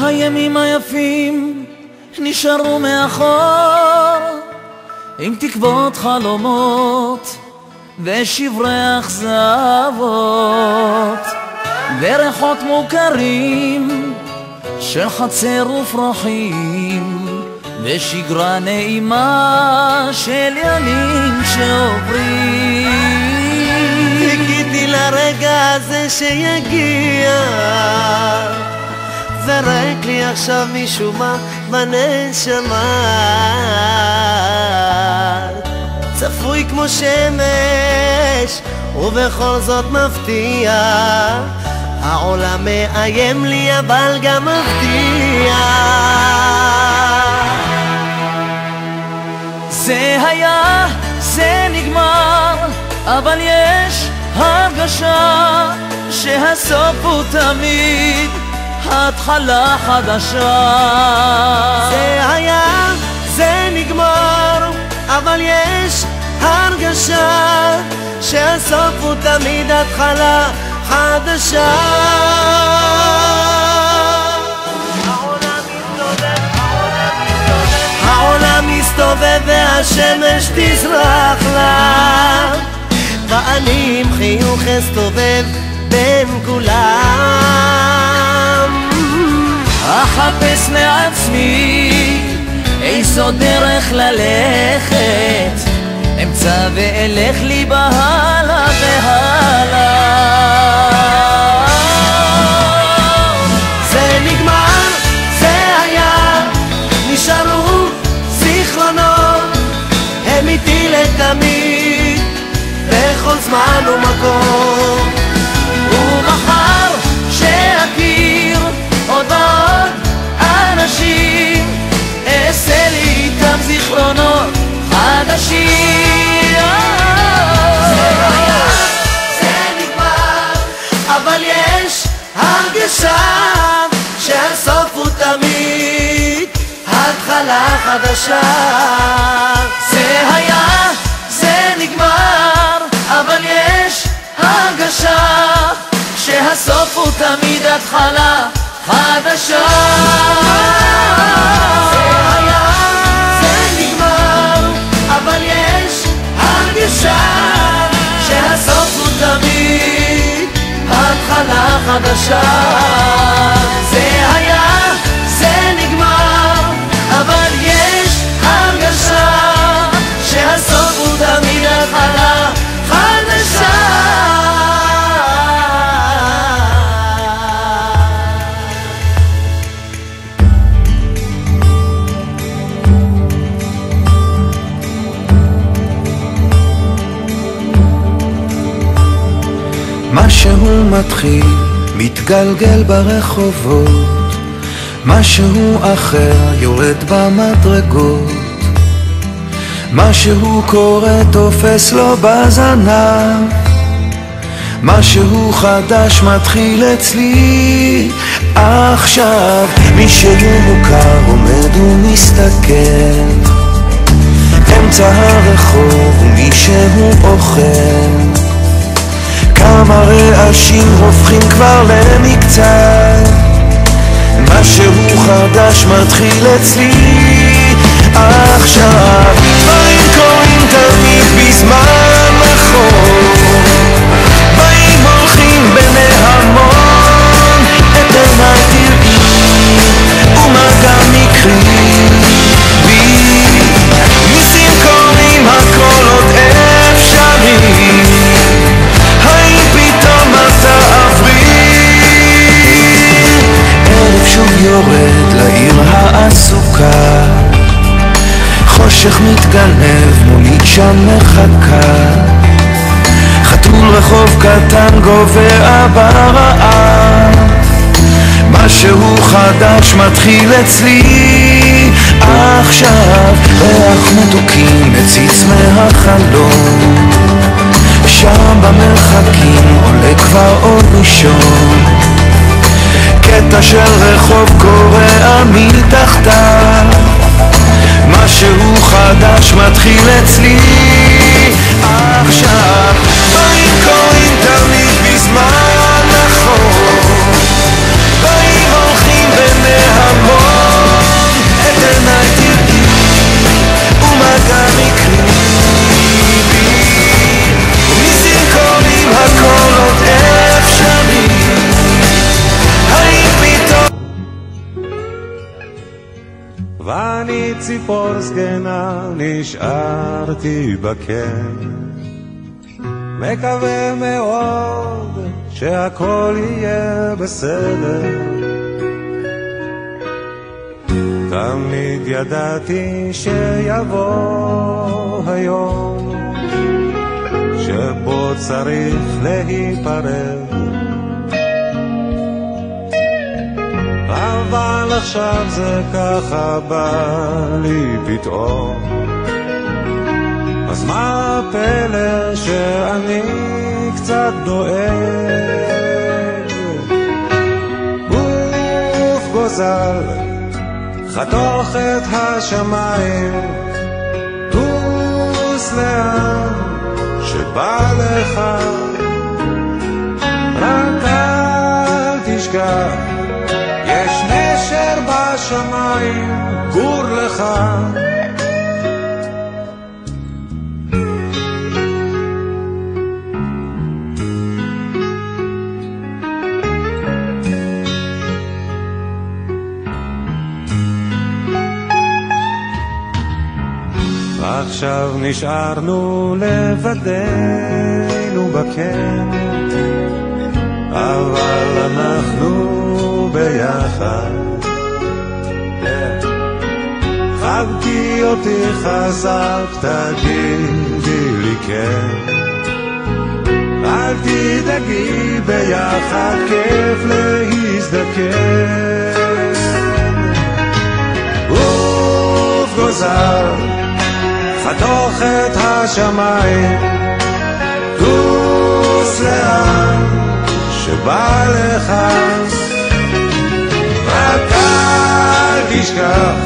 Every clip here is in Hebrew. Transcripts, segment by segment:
הימים היפים נשארו מאחור, עם תקוות חלומות ושברי אכזבות, וריחות מוכרים של חצר ופרחים, ושגרה נעימה של ימים שעוברים. חיכיתי לרגע הזה שיגיע, זרק לי עכשיו משום מה בנשמה, צפוי כמו שמש ובכל זאת מפתיע, העולם מאיים לי אבל גם מבטיח. זה היה, זה נגמר, אבל יש הרגשה שהסוף הוא תמיד התחלה חדשה. זה היה, זה נגמר, אבל יש הרגשה שהסוף הוא תמיד התחלה חדשה. העולם מסתובב והשמש תזרח לה, ואני עם חיוך אסתובב בין כולם. אחפש לעצמי איזו דרך ללכת, אמצא ואלך לי בהלה והלה. זה נגמר, זה היה, נשארו זיכרונות, הם איתי לתמיד בכל זמן ומקום. ומחר שאכיר עוד ועוד אנשים, אעשה לי איתם זיכרונות חדשים. זה היה, זה נגמר, אבל יש הרגשה שהסוף הוא תמיד התחלה חדשה. זה היה, זה נגמר, אבל יש הרגשה שהסוף הוא תמיד התחלה חדשה. זה היה, זה נגמר, אבל יש הרגשה שהסוף הוא תמיד התחלה חדשה. זה היה, זה נגמר, אבל יש הרגשה שהסוף הוא תמיד התחלה חדשה. משהו מתחיל, מתגלגל ברחובות, משהו אחר יורד במדרגות, משהו קורה תופס לו בזנב, משהו חדש מתחיל אצלי עכשיו. מישהו מוכר עומד ומסתכל אמצע הרחוב, ומישהו אוכל כמה רעשים הופכים כבר למקצת. משהו חדש מתחיל אצלי עכשיו. דברים קורים תמיד בזמן נכון, באים הולכים בני המון, את עיניי תראי ומגע מקרי בי. ניסים קורים הכל עוד אפשרי, האם פתאום אתה עברי? ערב שוב יורד לעיר העסוקה, חושך מתגנב, מונית שם מחכה, חתול רחוב קטן גובע ברעב. משהו חדש מתחיל אצלי עכשיו. ריח מתוקים מציץ מהחלום, שם במרחקים עולה כבר אור ראשון, קטע של רחוב קורע מתחתיו. משהו חדש מתחיל אצלי עכשיו. דברים קורים תמיד בזמן נכון, באים הולכים בני ואני ציפור זקנה נשארתי בקן, מקווה מאוד שהכל יהיה בסדר. תמיד ידעתי שיבוא היום שבו צריך להיפרד, אבל עכשיו זה ככה בא לי פתאום. אז מה הפלא שאני קצת דואג? גוף גוזל חתוך את השמיים, טוס לאן שבא לך, רק אל תשכח יש נשר בשמיים, גור לך. עכשיו נשארנו לבדנו בקן, אבל אנחנו ביחד. חבקי אותי חזק, תגידי לי כן, אל תדאגי, ביחד כיף להזדקן. גוף גוזל חתוך את השמיים, טוס לאן שבא לך, רק אל תשכח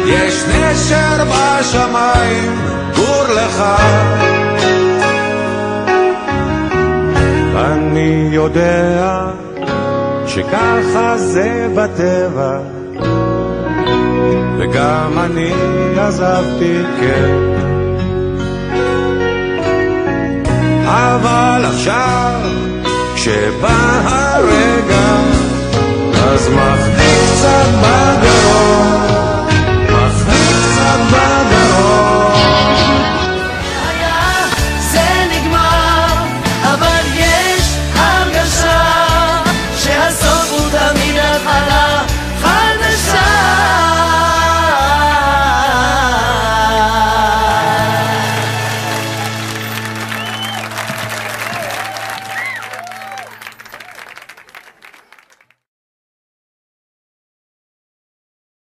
יש נשר בשמיים, גור לך. אני יודע שככה זה בטבע, וגם אני עזבתי כן, אבל עכשיו כשבא הרגע אז מחזיק קצת בגב.